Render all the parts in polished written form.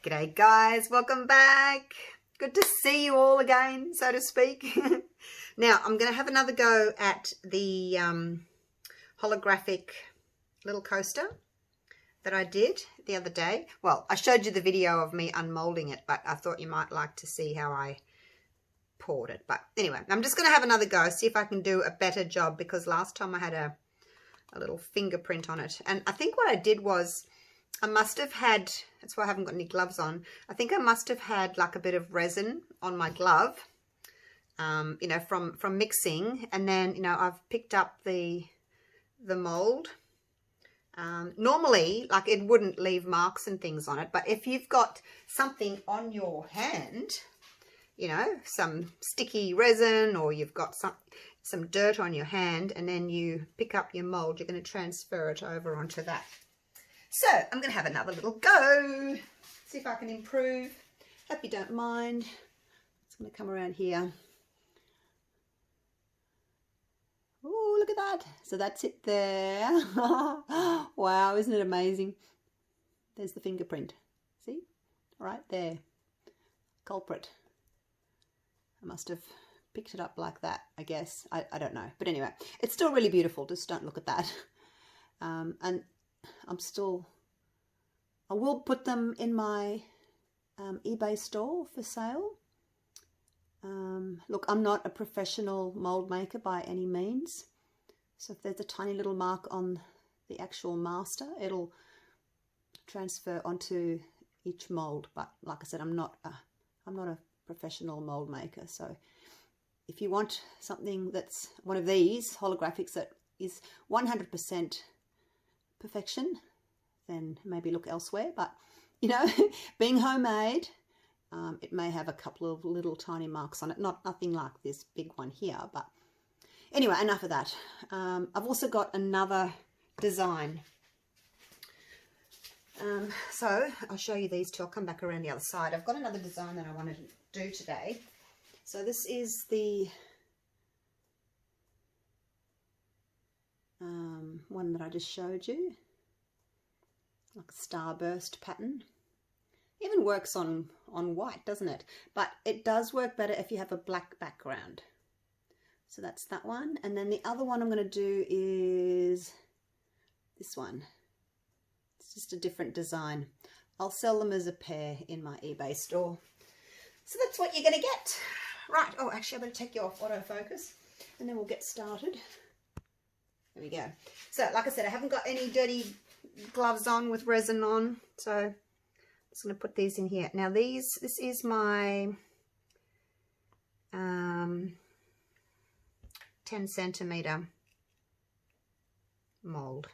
G'day guys, welcome back. Good to see you all again, so to speak. Now, I'm going to have another go at the holographic little coaster that I did the other day. Well, I showed you the video of me unmolding it, but I thought you might like to see how I poured it. But anyway, I'm just going to have another go, see if I can do a better job, because last time I had a little fingerprint on it. And I think what I did was I must have had, that's why I haven't got any gloves on, I think I must have had like a bit of resin on my glove, you know, from mixing, and then, you know, I've picked up the mold. Normally, like, it wouldn't leave marks and things on it, but if you've got something on your hand, you know, some sticky resin, or you've got some dirt on your hand, and then you pick up your mold, you're going to transfer it over onto that. So I'm going to have another little go, see if I can improve. Hope you don't mind. It's going to come around here. Oh, look at that. So that's it there. Wow, isn't it amazing? There's the fingerprint. See? Right there. Culprit. I must have picked it up like that, I guess. I don't know. But anyway, it's still really beautiful. Just don't look at that. And I will put them in my eBay store for sale. Look, I'm not a professional mold maker by any means, so if there's a tiny little mark on the actual master, it'll transfer onto each mold. But like I said, I'm not a professional mold maker. So if you want something that's one of these holographics that is 100% perfection, then maybe look elsewhere. But you know, being homemade, it may have a couple of little tiny marks on it, nothing like this big one here. But anyway, enough of that. I've also got another design, so I'll show you these two. I'll come back around the other side. I've got another design that I wanted to do today. So this is the one that I just showed you, like a starburst pattern. Even works on white, doesn't it? But it does work better if you have a black background. So that's that one. And then the other one I'm going to do is this one. It's just a different design. I'll sell them as a pair in my eBay store. So that's what you're going to get. Right. Oh, actually, I better take you off autofocus, and then we'll get started. There we go. So, like I said, I haven't got any dirty gloves on with resin on, so I'm just going to put these in here. Now this is my 10 centimeter mold.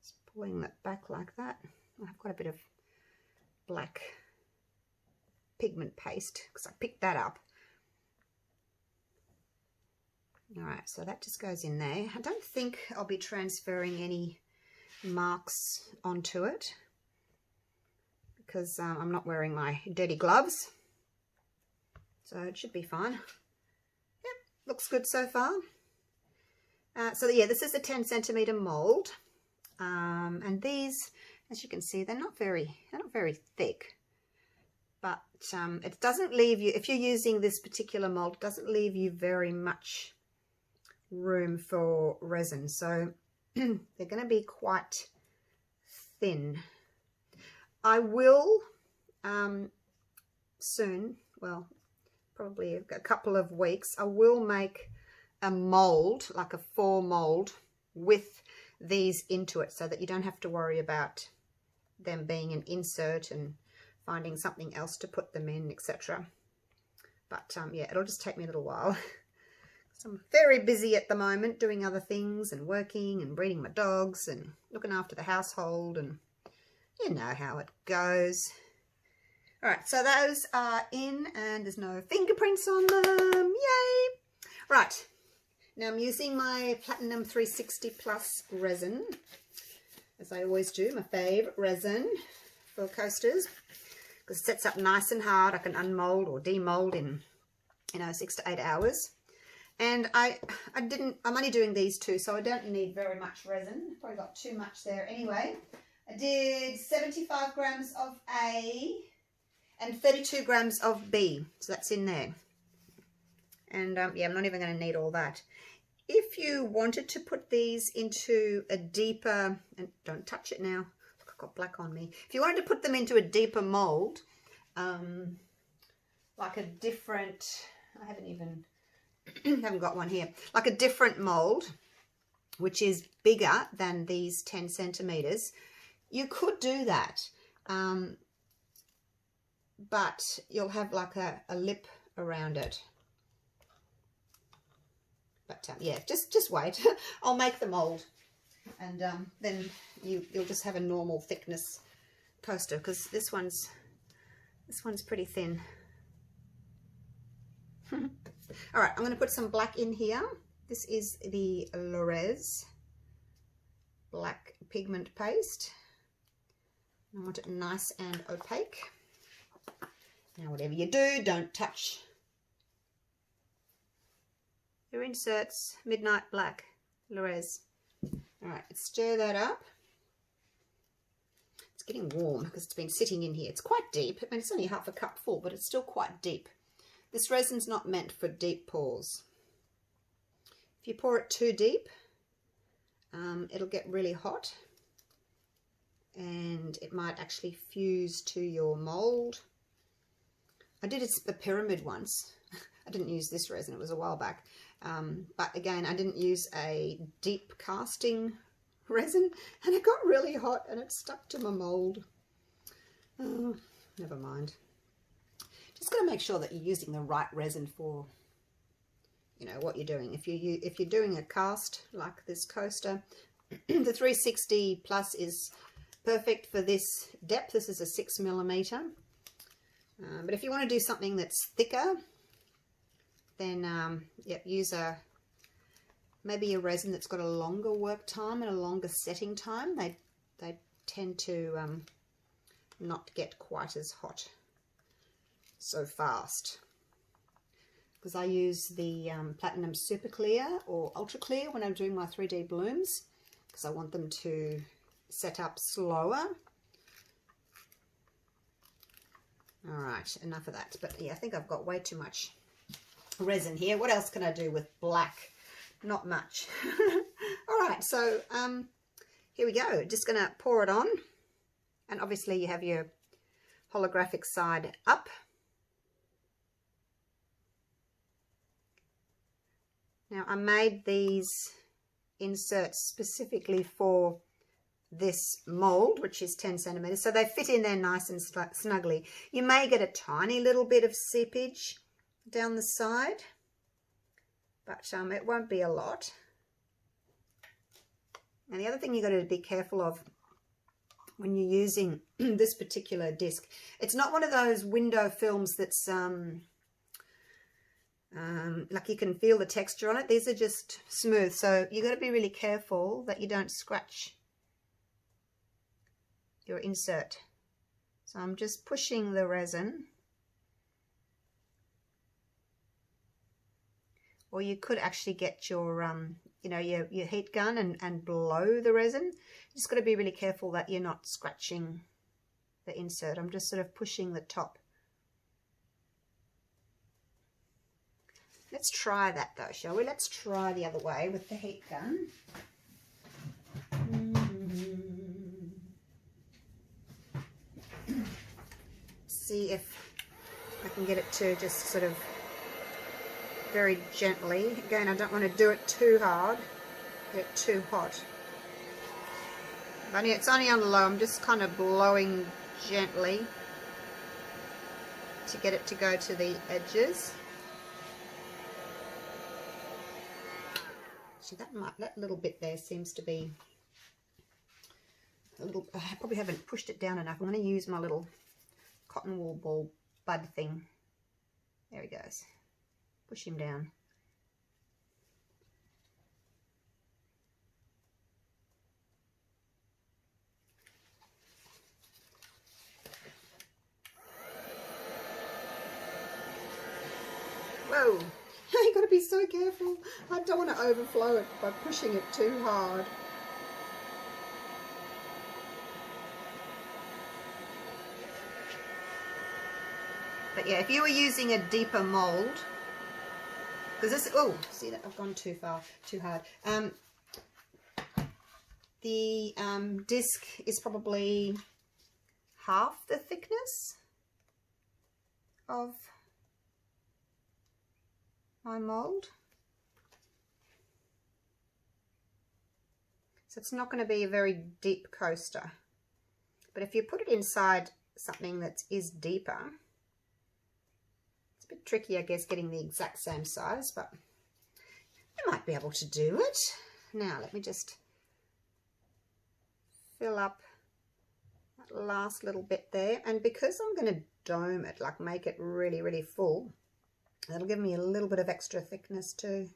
Just pulling that back like that. I've got a bit of black pigment paste because I picked that up. Alright, so that just goes in there. I don't think I'll be transferring any marks onto it because I'm not wearing my dirty gloves. So it should be fine. Yep, looks good so far. So yeah, this is a 10 centimeter mold. And these, as you can see, they're not very thick. But it doesn't leave you, if you're using this particular mold, it doesn't leave you very much room for resin, so they're going to be quite thin. I will soon, well, probably a couple of weeks, I will make a mold, like a 4 mold with these into it, so that you don't have to worry about them being an insert and finding something else to put them in, etc. But yeah, it'll just take me a little while. So I'm very busy at the moment doing other things and working and breeding my dogs and looking after the household, and you know how it goes. Alright, so those are in and there's no fingerprints on them. Yay! Right, now I'm using my Platinum 360 Plus resin, as I always do, my favourite resin for coasters, because it sets up nice and hard. I can unmold or demold in, you know, 6 to 8 hours. And I'm only doing these two, so I don't need very much resin. Probably got too much there anyway. I did 75 grams of A and 32 grams of B. So that's in there. And yeah, I'm not even going to need all that. If you wanted to put these into a deeper, and don't touch it now, look, I've got black on me. If you wanted to put them into a deeper mold, like a different, I haven't even, haven't got one here, like a different mold, which is bigger than these 10 centimeters, you could do that. But you'll have like a lip around it. But yeah, just wait. I'll make the mold, and then you'll just have a normal thickness coaster, because this one's pretty thin. All right, I'm going to put some black in here. This is the Resin black pigment paste. I want it nice and opaque. Now, whatever you do, don't touch your inserts. Midnight Black Resin. All right, let's stir that up. It's getting warm because it's been sitting in here. It's quite deep. I mean, it's only half a cup full, but it's still quite deep. This resin's not meant for deep pours. If you pour it too deep, it'll get really hot, and it might actually fuse to your mold. I did a pyramid once. I didn't use this resin, it was a while back. But again, I didn't use a deep casting resin, and it got really hot and it stuck to my mold. Oh, never mind. Just got to make sure that you're using the right resin for, you know, what you're doing. If you're doing a cast like this coaster, the 360 plus is perfect for this depth. This is a 6mm. But if you want to do something that's thicker, then yep, use maybe a resin that's got a longer work time and a longer setting time. They tend to not get quite as hot so fast. Because I use the Platinum Super Clear or Ultra Clear when I'm doing my 3D blooms, because I want them to set up slower. All right, enough of that. But yeah, I think I've got way too much resin here. What else can I do with black? Not much. All right, so here we go. Just gonna pour it on, and obviously you have your holographic side up. Now I made these inserts specifically for this mold, which is 10 centimeters, so they fit in there nice and snugly. You may get a tiny little bit of seepage down the side, but it won't be a lot. And the other thing you got to be careful of when you're using this particular disc, it's not one of those window films that's like you can feel the texture on it. These are just smooth, so you got to be really careful that you don't scratch your insert. So I'm just pushing the resin, or you could actually get your you know, your heat gun and blow the resin. You just got to be really careful that you're not scratching the insert. I'm just sort of pushing the top. Let's try that though, shall we? Let's try the other way with the heat gun. See if I can get it to just sort of very gently. Again, I don't want to do it too hard, get it too hot. It's only on low. I'm just kind of blowing gently to get it to go to the edges. See, that little bit there seems to be a little, I probably haven't pushed it down enough. I'm going to use my little cotton wool ball bud thing. There he goes. Push him down. Whoa! You got to be so careful. I don't want to overflow it by pushing it too hard. But yeah, if you were using a deeper mold, because this, oh, see that I've gone too far, too hard. The disc is probably half the thickness of my mold. So it's not going to be a very deep coaster. But if you put it inside something that is deeper, it's a bit tricky, I guess, getting the exact same size, but you might be able to do it. Now, let me just fill up that last little bit there. And because I'm going to dome it, like make it really, really full, that'll give me a little bit of extra thickness too.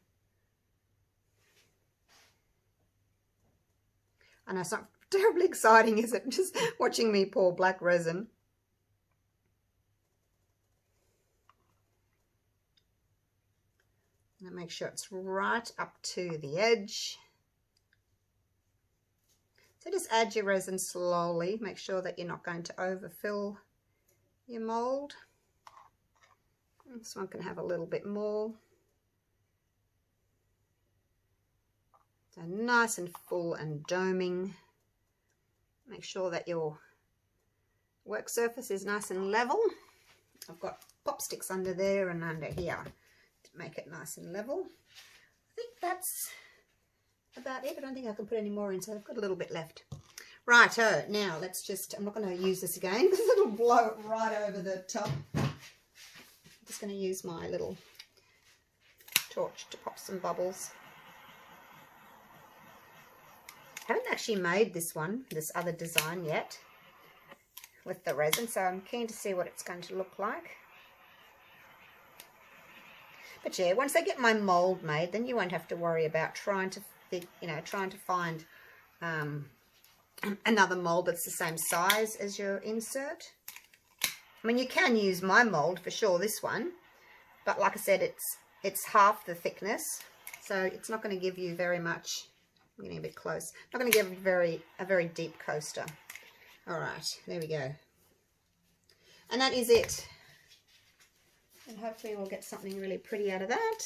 I know it's not terribly exciting, is it? Just watching me pour black resin. And make sure it's right up to the edge. So just add your resin slowly. Make sure that you're not going to overfill your mold. This one can have a little bit more. So nice and full and doming. Make sure that your work surface is nice and level. I've got pop sticks under there and under here to make it nice and level. I think that's about it. I don't think I can put any more in, so I've got a little bit left. Righto, now let's just, I'm not going to use this again because it'll blow right over the top. I'm just going to use my little torch to pop some bubbles. I haven't actually made this other design yet with the resin, so I'm keen to see what it's going to look like. But yeah, once I get my mold made, then you won't have to worry about trying to find another mold that's the same size as your insert. I mean, you can use my mold for sure, this one, but like I said, it's half the thickness, so it's not going to give you very much. I'm getting a bit close. Not going to give a very deep coaster. All right, there we go. And that is it. And hopefully we'll get something really pretty out of that.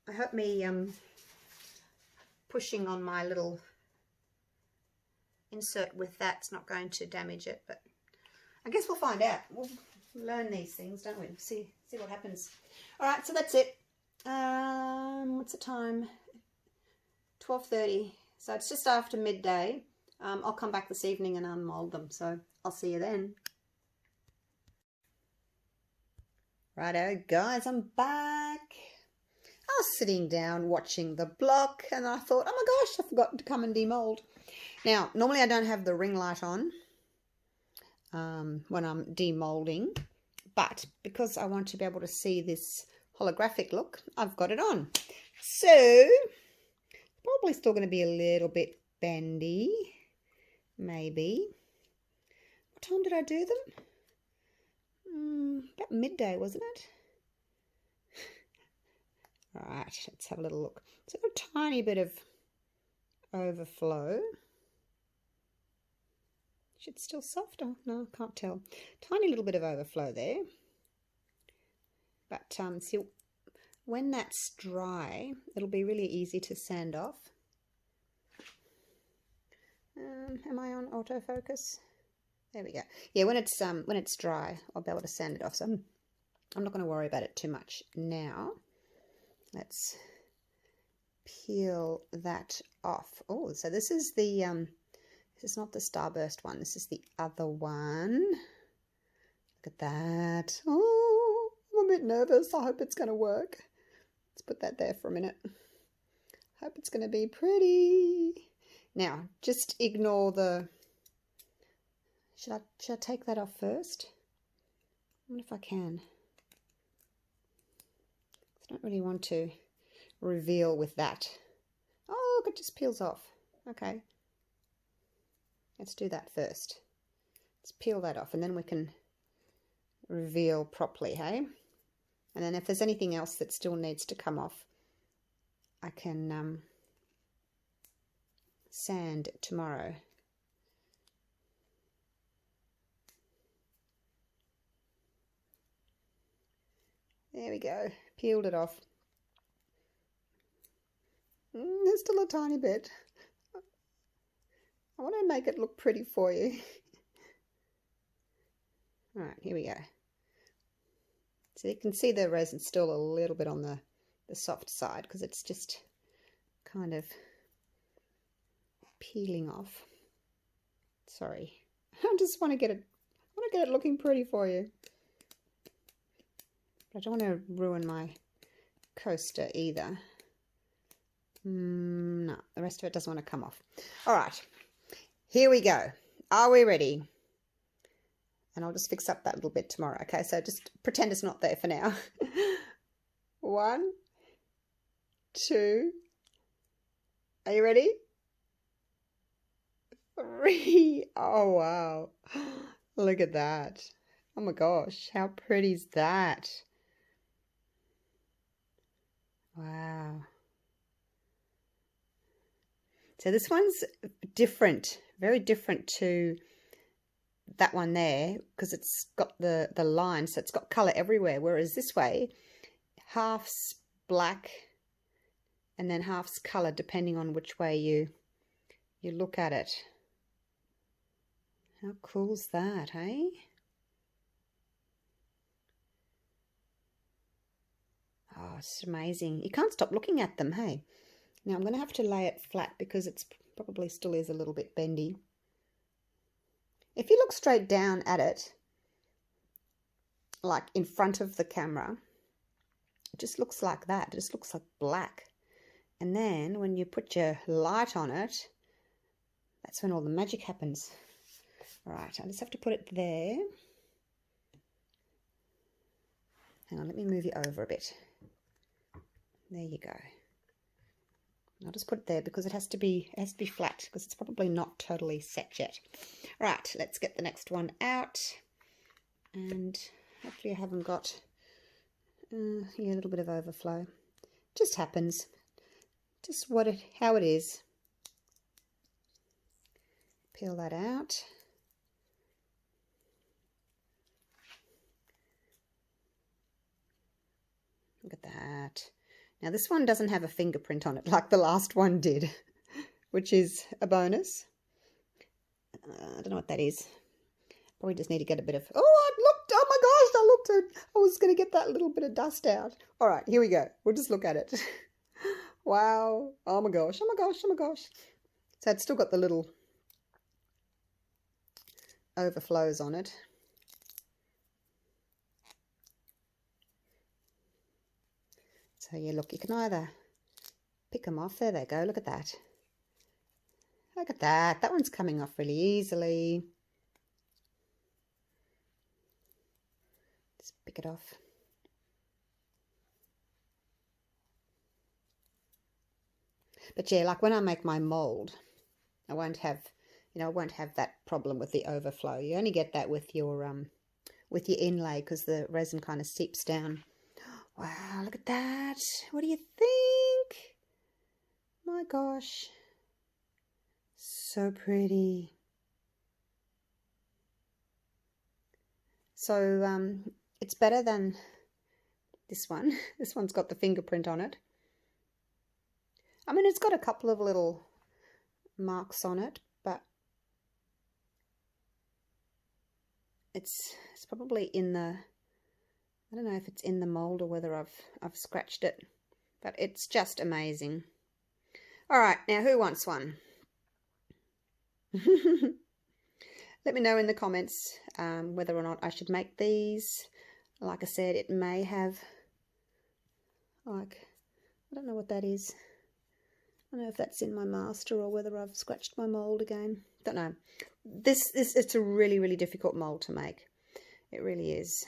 I hope me pushing on my little insert with that's not going to damage it, but I guess we'll find out. We'll learn these things, don't we? See what happens. All right, so that's it. What's the time? 12:30. So it's just after midday. I'll come back this evening and unmold them. So I'll see you then. Righto, guys, I'm back. I was sitting down watching the block and I thought, oh my gosh, I forgot to come and demold. Now, normally I don't have the ring light on when I'm demolding, but because I want to be able to see this holographic look, I've got it on. So, probably still going to be a little bit bendy, maybe. What time did I do them? About midday, wasn't it? All right, let's have a little look. So a tiny bit of overflow. Should still softer. No, I can't tell. Tiny little bit of overflow there. But see, when that's dry, it'll be really easy to sand off. Am I on autofocus? There we go. Yeah, when it's dry, I'll be able to sand it off. So I'm not going to worry about it too much now. Let's peel that off. Oh, so this is the this is not the starburst one. This is the other one. Look at that. Oh, I'm a bit nervous. I hope it's going to work. Let's put that there for a minute. Hope it's going to be pretty. Now, just ignore the. Should I take that off first? I wonder if I can. I don't really want to reveal with that. Oh, look, it just peels off. Okay. Let's do that first. Let's peel that off and then we can reveal properly, hey? And then if there's anything else that still needs to come off, I can sand tomorrow. There we go. Peeled it off. There's still a tiny bit. I want to make it look pretty for you. All right, here we go. So you can see the resin's still a little bit on the soft side because it's just kind of peeling off. Sorry, I just want to get it looking pretty for you. But I don't want to ruin my coaster either. No, the rest of it doesn't want to come off. All right, here we go. Are we ready? And I'll just fix up that little bit tomorrow. Okay, so just pretend it's not there for now. 1, 2. Are you ready? 3. Oh, wow. Look at that. Oh my gosh, how pretty is that? Wow. So this one's different, very different to that one there because it's got the line, so it's got color everywhere, whereas this way half's black and then half's color depending on which way you look at it. How cool's that, hey? Oh, it's amazing. You can't stop looking at them, hey? Now I'm going to have to lay it flat because it's probably still is a little bit bendy. If you look straight down at it, like in front of the camera, it just looks like that. It just looks like black. And then when you put your light on it, that's when all the magic happens. All right, I just have to put it there. Hang on, let me move you over a bit. There you go. I'll just put it there because it has to be flat because it's probably not totally set yet. Right, let's get the next one out, and hopefully I haven't got yeah, a little bit of overflow. Just happens. Just how it is. Peel that out. Look at that. Now this one doesn't have a fingerprint on it like the last one did, which is a bonus. I don't know what that is. Probably just need to get a bit of, oh my gosh, I was going to get that little bit of dust out. All right, here we go. We'll just look at it. Wow. Oh my gosh, oh my gosh, oh my gosh. So it's still got the little overflows on it. So yeah, look, you can either pick them off. There they go. Look at that. Look at that. That one's coming off really easily. Just pick it off. But yeah, like when I make my mold, I won't have, I won't have that problem with the overflow. You only get that with your inlay because the resin kind of seeps down. Wow, look at that. What do you think? My gosh. So pretty. So it's better than this one. This one's got the fingerprint on it. I mean, it's got a couple of little marks on it, but it's probably in the, I don't know if it's in the mold or whether I've scratched it, but it's just amazing. All right, now who wants one? Let me know in the comments whether or not I should make these. Like I said, it may have, like, I don't know what that is. I don't know if that's in my master or whether I've scratched my mold again. Don't know. It's a really, really difficult mold to make. It really is.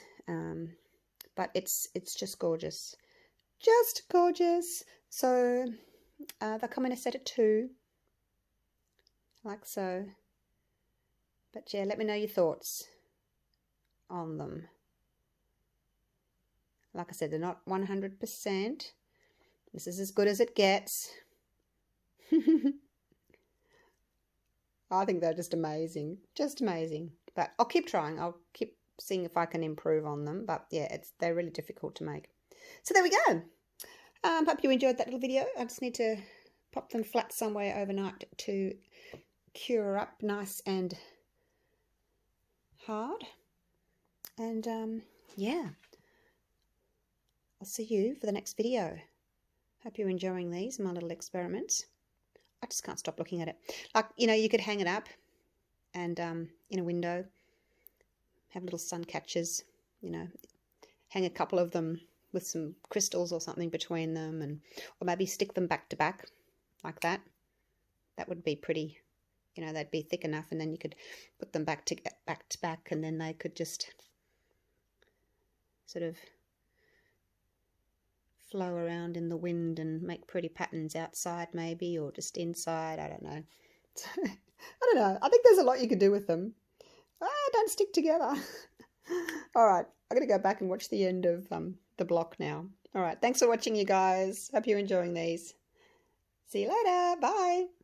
But it's just gorgeous. Just gorgeous. So they come in a set of 2. Like so. But yeah, let me know your thoughts on them. Like I said, they're not 100%. This is as good as it gets. I think they're just amazing. Just amazing. But I'll keep trying. I'll keep seeing if I can improve on them. But yeah, they're really difficult to make. So there we go. Hope you enjoyed that little video. I just need to pop them flat somewhere overnight to cure up nice and hard. And yeah, I'll see you for the next video. Hope you're enjoying these, my little experiments. I just can't stop looking at it. Like, you know, you could hang it up and in a window, have little sun catchers, you know, hang a couple of them with some crystals or something between them, and or maybe stick them back to back like that. That would be pretty, you know, they'd be thick enough, and then you could put them back to back, and then they could just sort of flow around in the wind and make pretty patterns outside maybe, or just inside. I don't know. I don't know. I think there's a lot you could do with them. Don't stick together. All right. I'm going to go back and watch the end of the block now. All right. Thanks for watching, you guys. Hope you're enjoying these. See you later. Bye.